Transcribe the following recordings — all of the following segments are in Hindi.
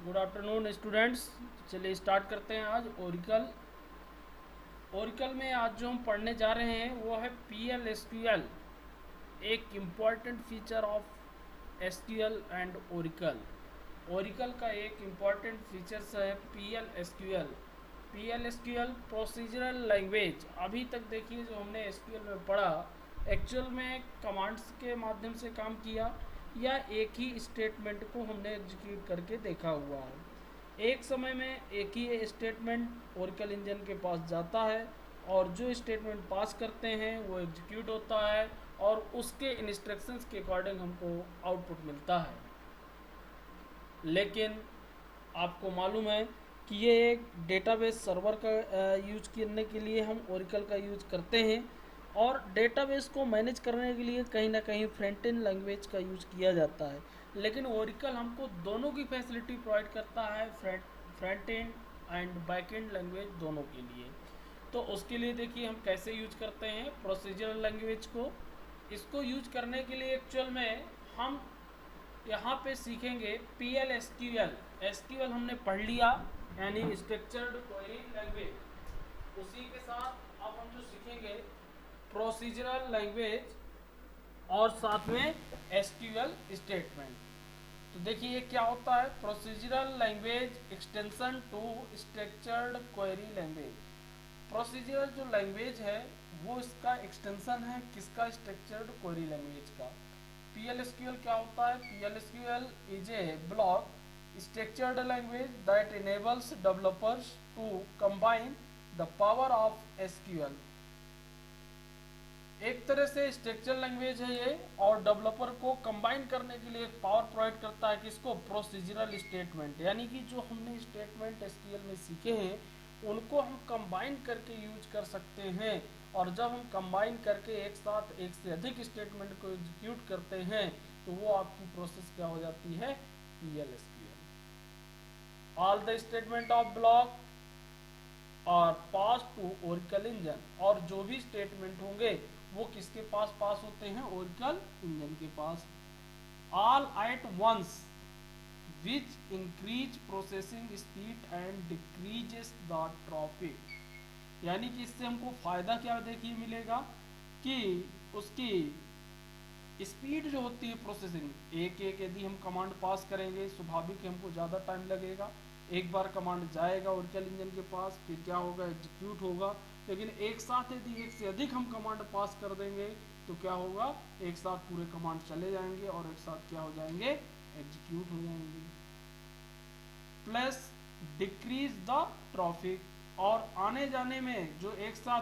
Good afternoon students. चलिए स्टार्ट करते हैं आज ओरिकल। ओरिकल में आज जो हम पढ़ने जा रहे हैं वो है PL/SQL, एक important feature of SQL and Oracle. Oracle का एक इम्पॉर्टेंट फीचर्स है PL/SQL। PL/SQL procedural language. अभी तक देखिए जो हमने SQL में पढ़ा, एक्चुअल में कमांड्स के माध्यम से काम किया या एक ही स्टेटमेंट को हमने एग्जीक्यूट करके देखा हुआ है। एक समय में एक ही स्टेटमेंट ओरिकल इंजन के पास जाता है और जो स्टेटमेंट पास करते हैं वो एग्जीक्यूट होता है और उसके इंस्ट्रक्शंस के अकॉर्डिंग हमको आउटपुट मिलता है। लेकिन आपको मालूम है कि ये एक डेटाबेस सर्वर का यूज करने के लिए हम ओरिकल का यूज करते हैं और डेटाबेस को मैनेज करने के लिए कहीं ना कहीं फ्रंट एंड लैंग्वेज का यूज किया जाता है। लेकिन ओरिकल हमको दोनों की फैसिलिटी प्रोवाइड करता है, front end and back and language दोनों के लिए। तो उसके लिए देखिए हम कैसे यूज करते हैं प्रोसीजरल लैंग्वेज को। इसको यूज करने के लिए एक्चुअल में हम यहाँ पे सीखेंगे PL/SQL। SQL हमने पढ़ लिया, यानी स्ट्रक्चर्ड क्वेरी लैंग्वेज। उसी के साथ अब हम जो सीखेंगे प्रोसीजरल लैंग्वेज और साथ में SQL स्टेटमेंट। तो देखिए ये क्या होता है, procedural language extension to structured query language. Procedural जो लैंग्वेज है वो इसका एक्सटेंशन है किसका, स्ट्रक्चर्ड क्वेरी लैंग्वेज का। PL/SQL क्या होता है, PL/SQL is a block structured language that enables developers to combine the power of SQL। एक तरह से स्ट्रक्चर लैंग्वेज है ये और डेवलपर को कंबाइन करने के लिए एक पावर प्रोवाइड करता है किसको, प्रोसीजरल स्टेटमेंट। यानी कि जो हमने स्टेटमेंट SQL में सीखे हैं उनको हम कंबाइन करके यूज कर सकते हैं और जब हम कंबाइन करके एक साथ एक से अधिक स्टेटमेंट को एग्जीक्यूट करते हैं तो वो आपकी प्रोसेस क्या हो जाती है, PL/SQL। All the statement of block और पास टू ओरिकल इंजन, और जो भी स्टेटमेंट होंगे वो किसके पास पास होते हैं, ओरिकल इंजन के पास। All at once which increase processing speed and decreases the traffic. यानी कि इससे हमको फायदा क्या देखिए मिलेगा कि उसकी स्पीड जो होती है प्रोसेसिंग, एक एक यदि हम कमांड पास करेंगे स्वाभाविक है हमको ज़्यादा टाइम लगेगा। एक बार कमांड जाएगा ओरिकल इंजन के पास, फिर क्या होगा, एग्जीक्यूट होगा। लेकिन एक साथ यदि एक से अधिक हम कमांड पास कर देंगे तो क्या होगा, एक साथ पूरे कमांड चले जाएंगे और एक साथ क्या हो जाएंगे, एग्जीक्यूट हो जाएंगे। प्लस डिक्रीज द ट्रैफिक, और आने जाने में जो एक साथ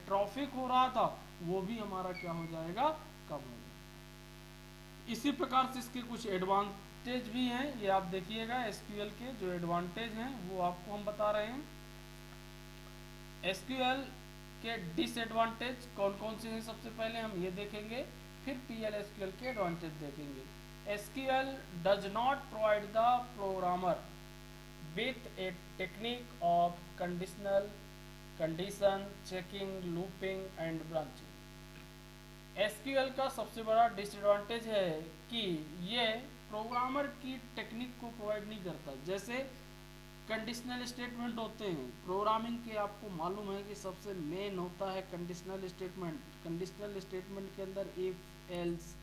ट्रैफिक हो रहा था वो भी हमारा क्या हो जाएगा, कम हो जाएगा। इसी प्रकार से इसके कुछ एडवांटेज भी हैं, ये आप देखिएगा। SQL के जो एडवांटेज हैं वो आपको हम बता रहे हैं। SQL के डिसएडवांटेज कौन कौन से हैं सबसे पहले हम ये देखेंगे, फिर PL/SQL के एडवांटेज देखेंगे। SQL does not provide the programmer with a technique of condition checking, looping and branching। SQL का सबसे बड़ा डिसएडवांटेज है कि ये प्रोग्रामर की टेक्निक को प्रोवाइड नहीं करता। जैसे कंडीशनल स्टेटमेंट होते हैं प्रोग्रामिंग के, आपको मालूम है कि सबसे मेन होता है कंडीशनल स्टेटमेंट। कंडीशनल स्टेटमेंट के अंदर इफ एल्स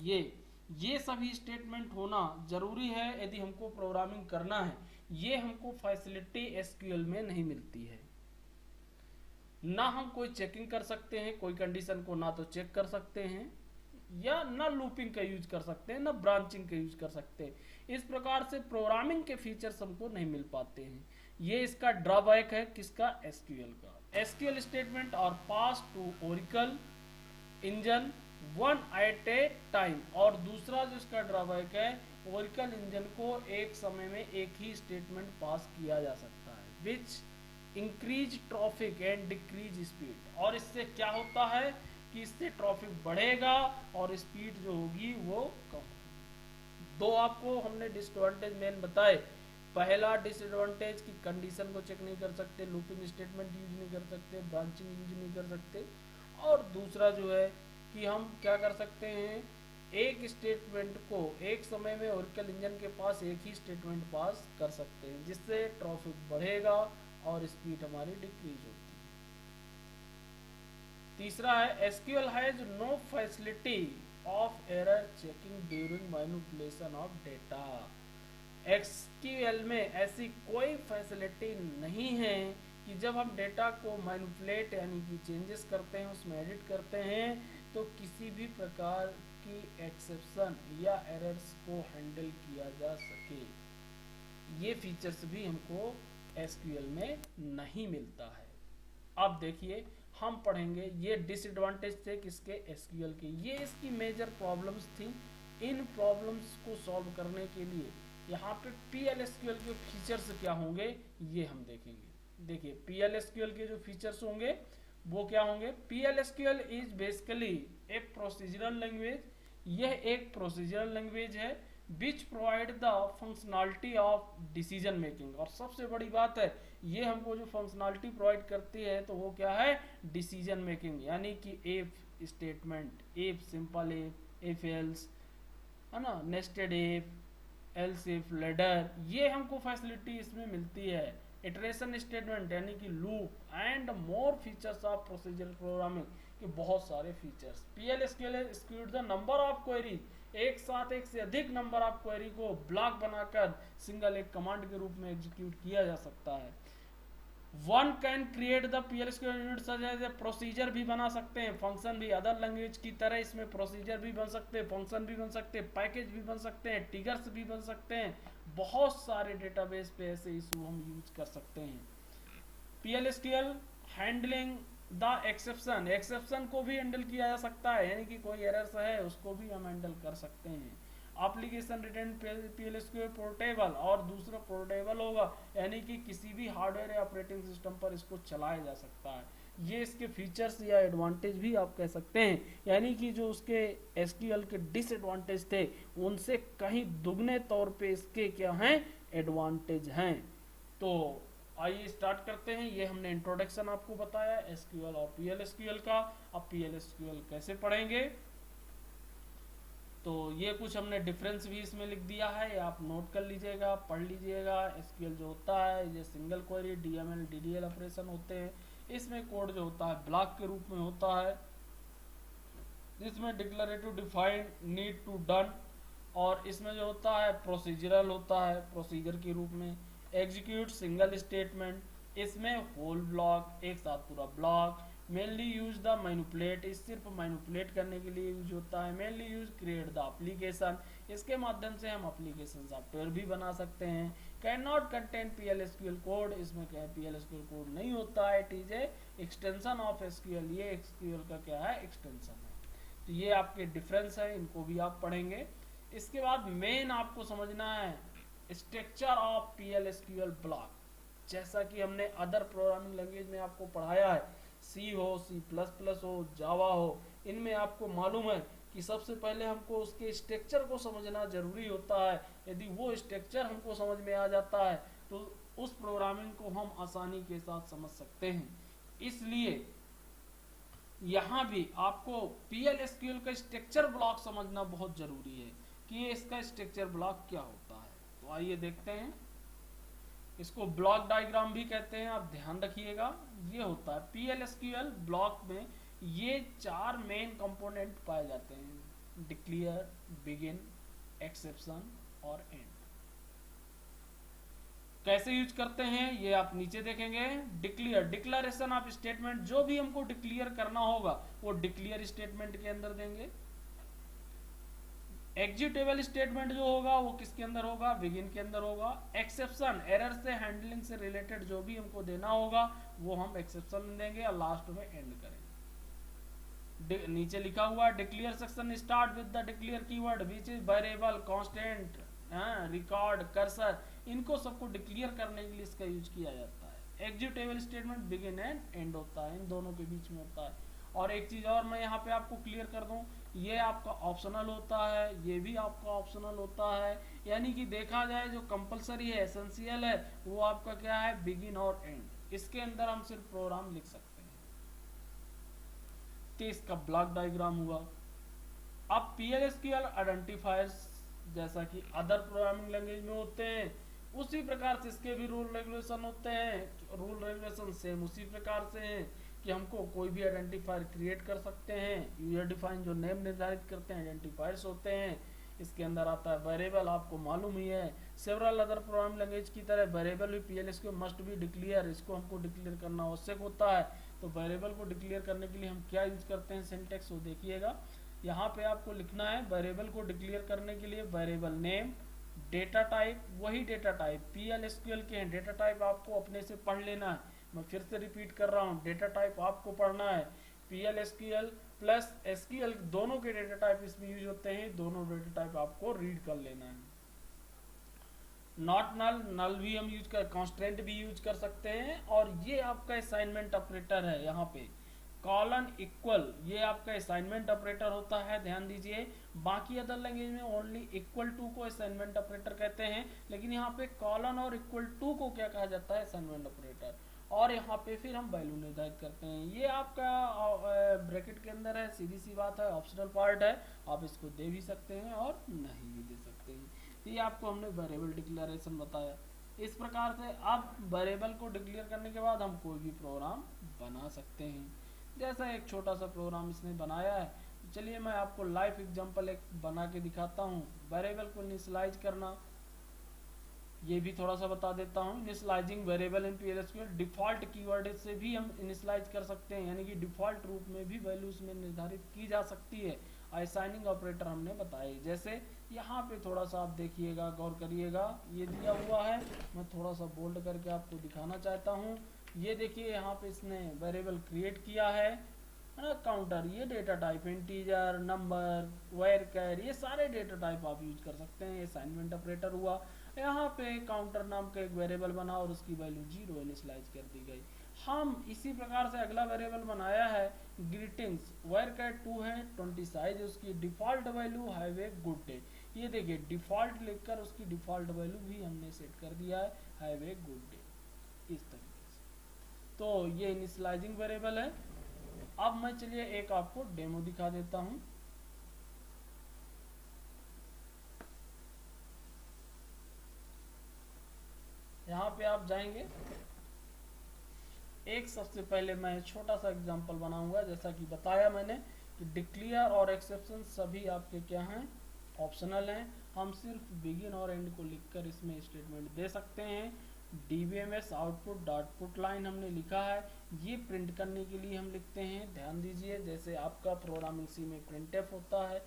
ये सभी स्टेटमेंट होना जरूरी है यदि हमको प्रोग्रामिंग करना है। ये हमको फैसिलिटी SQL में नहीं मिलती है। ना हम कोई चेकिंग कर सकते हैं, कोई कंडीशन को ना तो चेक कर सकते हैं या ना लूपिंग का यूज कर सकते हैं, ना ब्रांचिंग का यूज कर सकते हैं। इस प्रकार से प्रोग्रामिंग के फीचर्स हमको नहीं मिल पाते हैं। ये इसका ड्रॉबैक है किसका, SQL का। SQL स्टेटमेंट और pass to Oracle engine one at a time, और दूसरा जो इसका ड्रॉबैक है, ओरिकल इंजन को एक समय में एक ही स्टेटमेंट पास किया जा सकता है, which increase traffic and decrease speed. और इससे क्या होता है कि इससे ट्रैफिक बढ़ेगा और स्पीड जो होगी वो कम। दो आपको हमने डिसएडवांटेज मेन बताए। पहला डिसएडवांटेज कि कंडीशन को चेक नहीं कर सकते, लूपिंग स्टेटमेंट यूज नहीं कर सकते, ब्रांचिंग यूज नहीं कर सकते। और दूसरा जो है कि हम क्या कर सकते हैं, एक स्टेटमेंट को एक समय में ओरेकल इंजन के पास एक ही स्टेटमेंट पास कर सकते हैं, जिससे ट्रैफिक बढ़ेगा और स्पीड हमारी डिक्रीज होती है। तीसरा है SQL has no facility of error checking during manipulation of data. SQL में ऐसी कोई फैसिलिटी नहीं है कि जब हम डेटा को मैनिपुलेट यानी कि चेंजेस करते हैं, उसमें एडिट करते हैं, तो किसी भी प्रकार की एक्सेप्शन या एरर्स को हैंडल किया जा सके। ये फीचर्स भी हमको एसक्यूएल में नहीं मिलता है। अब देखिए हम पढ़ेंगे ये डिसएडवांटेज थे किसके, एसक्यूएल के। ये इसकी मेजर प्रॉब्लम्स थी। इन प्रॉब्लम्स को सॉल्व करने के लिए यहाँ पे PL/SQL के फीचर्स क्या होंगे ये हम देखेंगे। देखिए PL/SQL के जो फीचर्स होंगे वो क्या होंगे। PL/SQL is basically A procedural language. यह एक प्रोसीजरल लैंग्वेज है which provide the functionality of decision making. और सबसे बड़ी बात है ये हमको जो फंक्शनलिटी प्रोवाइड करती है तो वो क्या है, डिसीजन मेकिंग, यानी कि if statement, if simple if else, है ना, nested if, else if, ladder, ये हमको फैसिलिटी इसमें मिलती है। इटरेशन स्टेटमेंट यानी कि loop and more features of procedure programming के बहुत सारे features. PL/SQL execute the number of query, एक साथ एक से अधिक नंबर ऑफ क्वेरी को ब्लॉक बनाकर सिंगल एक कमांड के रूप में एग्जीक्यूट किया जा सकता है। One can create the PL/SQL unit such as a procedure भी बना सकते हैं, फंक्शन भी, अदर लैंग्वेज की तरह इसमें प्रोसीजर भी बन सकते हैं, फंक्शन भी बन सकते हैं, पैकेज भी बन सकते हैं, ट्रिगर्स भी बन सकते हैं। बहुत सारे डेटाबेस पे ऐसे इशू हम यूज कर सकते हैं। PL/SQL handling the exception, exception को भी हैंडल किया जा सकता है, यानी कि कोई एरर्स है उसको भी हम हैंडल कर सकते हैं। एप्लीकेशन रिटर्न PL/SQL पोर्टेबल, और दूसरा पोर्टेबल होगा यानी कि किसी भी हार्डवेयर या ऑपरेटिंग सिस्टम पर इसको चलाया जा सकता है। ये इसके फीचर्स या एडवांटेज भी आप कह सकते हैं, यानी कि जो उसके एसक्यूएल के डिसएडवांटेज थे उनसे कहीं दुगने तौर पे इसके क्या हैं, एडवांटेज हैं। तो आइए स्टार्ट करते हैं। ये हमने इंट्रोडक्शन आपको बताया एसक्यूएल और PL/SQL का। अब PL/SQL कैसे पढ़ेंगे, तो ये कुछ हमने डिफरेंस भी इसमें लिख दिया है, आप नोट कर लीजिएगा, पढ़ लीजिएगा। एसक्यूएल जो होता है ये single query DML DDL operation होते हैं। इसमें कोड जो होता है ब्लॉक के रूप में होता है, जिसमें declarative, define, need to, done, और इसमें जो होता है प्रोसीजरल होता है, प्रोसीजर के रूप में। एग्जीक्यूट सिंगल स्टेटमेंट, इसमें होल ब्लॉक, एक साथ पूरा block. Mainly use the manipulate, इस सिर्फ मैनिपुलेट करने के लिए यूज होता है। Mainly use create the application, इसके माध्यम से हम एप्लीकेशन सॉफ्टवेयर भी बना सकते हैं। Can not contain PL/SQL code, इसमें क्या PL/SQL कोड नहीं होता है, it is a extension of SQL, ये SQL का क्या है, एक्सटेंशन है। तो ये आपके डिफरेंस है, इनको भी आप पढ़ेंगे। इसके बाद मेन आपको समझना है स्ट्रक्चर ऑफ PL/SQL ब्लॉक। जैसा कि हमने अदर प्रोग्रामिंग लैंग्वेज में आपको पढ़ाया है, C हो, C++ हो, जावा हो, इनमें आपको मालूम है कि सबसे पहले हमको उसके स्ट्रक्चर को समझना जरूरी होता है। यदि वो स्ट्रक्चर हमको समझ में आ जाता है तो उस प्रोग्रामिंग को हम आसानी के साथ समझ सकते हैं। इसलिए यहाँ भी आपको PL/SQL का स्ट्रक्चर ब्लॉक समझना बहुत जरूरी है कि इसका स्ट्रक्चर ब्लॉक क्या होता है। तो आइए देखते हैं। इसको ब्लॉक डायग्राम भी कहते हैं, आप ध्यान रखिएगा। ये होता है PL/SQL ब्लॉक में ये 4 मेन कंपोनेंट पाए जाते हैं, डिक्लेयर, बिगिन, एक्सेप्शन और एंड। कैसे यूज करते हैं ये आप नीचे देखेंगे। डिक्लेयर, डिक्लेरेशन ऑफ स्टेटमेंट, जो भी हमको डिक्लेयर करना होगा वो डिक्लेयर स्टेटमेंट के अंदर देंगे। एग्जीक्यूटेबल स्टेटमेंट जो होगा वो किसके अंदर होगा, बिगिन के अंदर होगा। एक्सेप्शन, एरर से हैंडलिंग से रिलेटेड जो भी हमको देना होगा वो हम एक्सेप्शन में देंगे और लास्ट में एंड करेंगे। नीचे लिखा हुआ declare section start with the declare keyword which is variable, constant, record, cursor, इनको सबको डिक्लेयर करने के लिए इसका यूज किया जाता है। Executable statement begin and and होता है, इन दोनों के बीच में होता है। और एक चीज और मैं यहाँ पे आपको क्लियर कर दूं, ये आपका ऑप्शनल होता है, ये भी आपका ऑप्शनल होता है। यानी कि देखा जाए जो कंपलसरी है, एसेंशियल है, वो आपका क्या है, बिगिन और एंड। इसके अंदर हम सिर्फ प्रोग्राम लिख सकते हैं। तो इसका ब्लॉक डायग्राम हुआ। अब PL/SQL आइडेंटिफायर्स जैसा कि अदर प्रोग्रामिंग लैंग्वेज में होते हैं उसी प्रकार से इसके भी रूल रेगुलेशन होते हैं। रूल रेगुलेशन सेम उसी प्रकार से हैं कि हमको कोई भी आइडेंटिफायर क्रिएट कर सकते हैं। यूजर डिफाइन जो नेम निर्धारित करते हैं आइडेंटिफायर्स होते हैं। इसके अंदर आता है वेरिएबल, आपको मालूम ही है। सेवरल अदर प्रोग्रामिंग लैंग्वेज की तरह वेरिएबल भी PL/SQL मस्ट बी डिक्लेयर, इसको हमको डिक्लेयर करना आवश्यक होता है। तो वेरिएबल को डिक्लेयर करने के लिए हम क्या यूज करते हैं सिंटेक्स वो देखिएगा। यहाँ पे आपको लिखना है वेरिएबल को डिक्लेयर करने के लिए वेरिएबल नेम, डेटा टाइप, वही डेटा टाइप PL/SQL के हैं। डेटा टाइप आपको अपने से पढ़ लेना है, मैं फिर से रिपीट कर रहा हूँ, डेटा टाइप आपको पढ़ना है। PL/SQL प्लस SQL दोनों के डेटा टाइप इसमें यूज होते हैं, दोनों डेटा टाइप आपको रीड कर लेना है। नॉट नल, नल भी हम यूज कर, कॉन्स्टेंट भी यूज कर सकते हैं। और ये आपका असाइनमेंट ऑपरेटर है, यहाँ पे कॉलन इक्वल ये आपका असाइनमेंट ऑपरेटर होता है, ध्यान दीजिए। बाकी अदर लैंग्वेज में ओनली इक्वल टू को असाइनमेंट ऑपरेटर कहते हैं, लेकिन यहाँ पे कॉलन और इक्वल टू को क्या कहा जाता है, असाइनमेंट ऑपरेटर। और यहाँ पे फिर हम वैल्यू निर्धारित करते हैं। ये आपका ब्रैकेट के अंदर है, सीधी सी बात है, ऑप्शनल पार्ट है, आप इसको दे भी सकते हैं और नहीं भी दे सकते हैं। तो ये आपको हमने वेरिएबल डिक्लेरेशन बताया। इस प्रकार से आप वेरिएबल को डिक्लेयर करने के बाद हम कोई भी प्रोग्राम बना सकते हैं। जैसा एक छोटा सा प्रोग्राम इसने बनाया है, चलिए मैं आपको लाइव एग्जांपल एक बना के दिखाता हूँ। वेरिएबल को इनिशियलाइज करना ये भी थोड़ा सा बता देता हूँ। Initialising variable in PL/SQL default keyword से भी हम इनिशियलाइज कर सकते हैं, यानी कि डिफॉल्ट रूप में भी वैल्यूज में निर्धारित की जा सकती है। असाइनिंग ऑपरेटर हमने बताए, जैसे यहाँ पे थोड़ा सा आप देखिएगा, गौर करिएगा, ये दिया हुआ है, मैं थोड़ा सा बोल्ड करके आपको दिखाना चाहता हूँ। ये देखिए यहाँ पे इसने वेरिएबल क्रिएट किया है ना, काउंटर, ये डेटा टाइप इंटीजर, नंबर, वैर ये सारे डेटा टाइप आप यूज कर सकते हैं। असाइनमेंट ऑपरेटर हुआ, यहाँ पे काउंटर नाम का एक वेरिएबल बना और उसकी वैल्यू 0 इनिशियलाइज कर दी गई। हम इसी प्रकार से अगला वेरिएबल बनाया है ग्रीटिंग्स, वेयर 2 है, 20 साइज, उसकी default value have a good day. ये देखिए डिफॉल्ट लिखकर उसकी डिफॉल्ट वैल्यू भी हमने सेट कर दिया है, हैव ए गुड डे, इस तरीके से। तो ये इनिशियलाइजिंग वेरिएबल है। अब मैं चलिए एक आपको डेमो दिखा देता हूं। यहाँ पे आप जाएंगे, एक सबसे पहले मैं छोटा सा एग्जांपल बनाऊंगा। जैसा कि बताया मैंने कि डिक्लेयर और एक्सेप्शन सभी आपके क्या हैं, ऑप्शनल हैं। हम सिर्फ बिगिन और एंड को लिखकर इसमें स्टेटमेंट दे सकते हैं। DBMS output dot put line हमने लिखा है, ये प्रिंट करने के लिए हम लिखते हैं। ध्यान दीजिए, जैसे आपका प्रोग्रामिंग सी में printf होता है,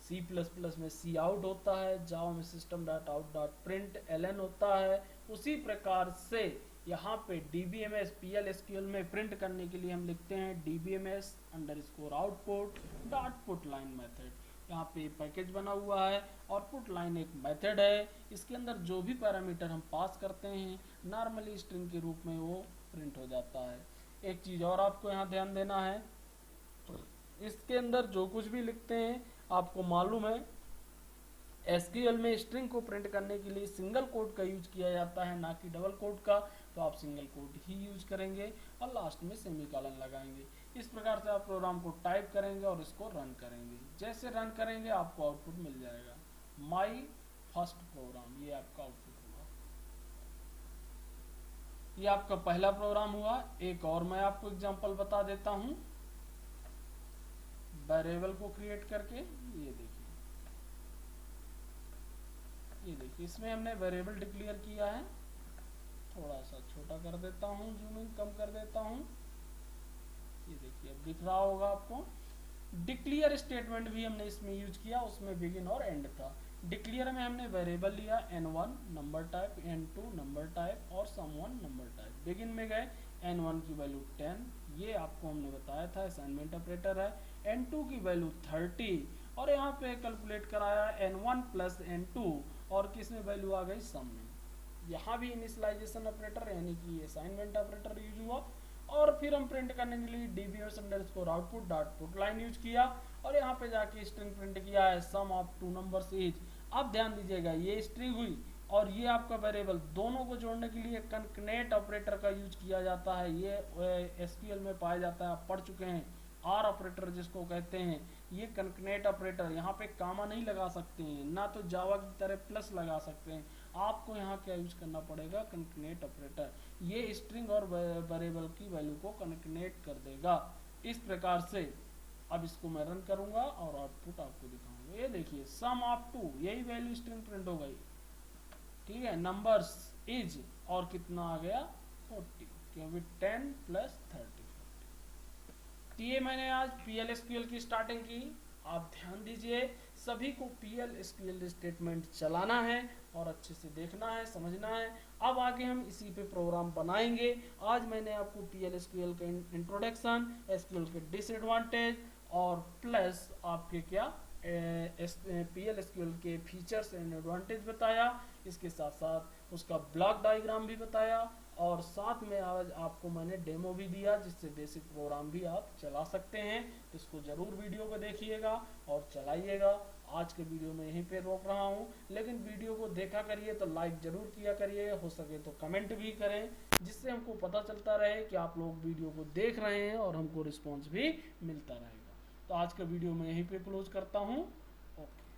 C++ में सी आउट होता है, जावा में system dot out dot print ln होता है, उसी प्रकार से यहाँ पे DBMS PL/SQL में प्रिंट करने के लिए हम लिखते हैं DBMS underscore output dot put line method. यहाँ पे पैकेज बना हुआ है और पुट लाइन एक मेथड है, इसके अंदर जो भी पैरामीटर हम पास करते हैं नॉर्मली स्ट्रिंग के रूप में वो प्रिंट हो जाता है। एक चीज और आपको यहाँ ध्यान देना है, इसके अंदर जो कुछ भी लिखते हैं आपको मालूम है SQL में स्ट्रिंग को प्रिंट करने के लिए सिंगल कोट का यूज किया जाता है, ना कि डबल कोट का। तो आप सिंगल कोट ही यूज करेंगे और लास्ट में सेमीकोलन लगाएंगे। इस प्रकार से आप प्रोग्राम को टाइप करेंगे और इसको रन करेंगे। जैसे रन करेंगे आपको आउटपुट मिल जाएगा, माई फर्स्ट प्रोग्राम, ये आपका आउटपुट हुआ। ये आपका पहला प्रोग्राम हुआ। एक और मैं आपको एग्जांपल बता देता हूं वेरिएबल को क्रिएट करके। ये देखिए इसमें हमने वेरिएबल डिक्लेयर किया है, थोड़ा सा छोटा कर देता हूँ, जूमिंग कम कर देता हूँ। ये देखिए अब दिख रहा होगा आपको। डिक्लेयर स्टेटमेंट भी हमने इसमें यूज किया, उसमें बिगिन और एंड था। डिक्लेयर में हमने वेरिएबल लिया n1 number type, n2 number type और sum1 नंबर टाइप। बिगिन में गए, n1 की वैल्यू 10, ये आपको हमने बताया था असाइनमेंट ऑपरेटर है। n2 की वैल्यू 30 और यहाँ पे कैलकुलेट कराया n1 प्लस n2 और किस में वैल्यू आ गई, सम में। यहाँ भी इनिशियलाइजेशन ऑपरेटर यानी कि असाइनमेंट ऑपरेटर यूज हुआ। और फिर हम प्रिंट करने के लिए DBMS underscore output dot put line use किया और यहाँ पे जाके स्ट्रिंग प्रिंट किया है, सम ऑफ 2 नंबर्स इज। अब ध्यान दीजिएगा, ये स्ट्रिंग हुई और ये आपका वेरिएबल, दोनों को जोड़ने के लिए कंकनेट ऑपरेटर का यूज किया जाता है। ये SQL में पाया जाता है, आप पढ़ चुके हैं, आर ऑपरेटर जिसको कहते हैं। ये कंकनेट ऑपरेटर, यहाँ पे कामा नहीं लगा सकते हैं, ना तो जावा की तरह प्लस लगा सकते हैं। आपको यहाँ क्या यूज करना पड़ेगा, कंकनेट ऑपरेटर। ये स्ट्रिंग और वेरिएबल की वैल्यू को कंकनेट कर देगा इस प्रकार से। अब इसको मैं रन करूंगा और आउटपुट आपको दिखाऊंगा। ये देखिए सम ऑफ 2, यही वैल्यू स्ट्रिंग प्रिंट हो गई, ठीक है। नंबर्स इज, और कितना आ गया 40, क्योंकि 10 प्लस 30। तो ये मैंने आज PL/SQL की स्टार्टिंग की। आप ध्यान दीजिए, सभी को PL/SQL स्टेटमेंट चलाना है और अच्छे से देखना है, समझना है। अब आगे हम इसी पे प्रोग्राम बनाएंगे। आज मैंने आपको PL/SQL के इंट्रोडक्शन, SQL के डिसएडवांटेज और प्लस आपके क्या PL/SQL के फीचर्स एंड एडवांटेज बताया। इसके साथ साथ उसका ब्लॉक डायग्राम भी बताया, और साथ में आज आपको मैंने डेमो भी दिया जिससे बेसिक प्रोग्राम भी आप चला सकते हैं। तो इसको ज़रूर वीडियो को देखिएगा और चलाइएगा। आज के वीडियो में यहीं पे रोक रहा हूँ, लेकिन वीडियो को देखा करिए तो लाइक ज़रूर किया करिए, हो सके तो कमेंट भी करें, जिससे हमको पता चलता रहे कि आप लोग वीडियो को देख रहे हैं और हमको रिस्पॉन्स भी मिलता रहेगा। तो आज का वीडियो मैं यहीं पे क्लोज करता हूँ। ओके।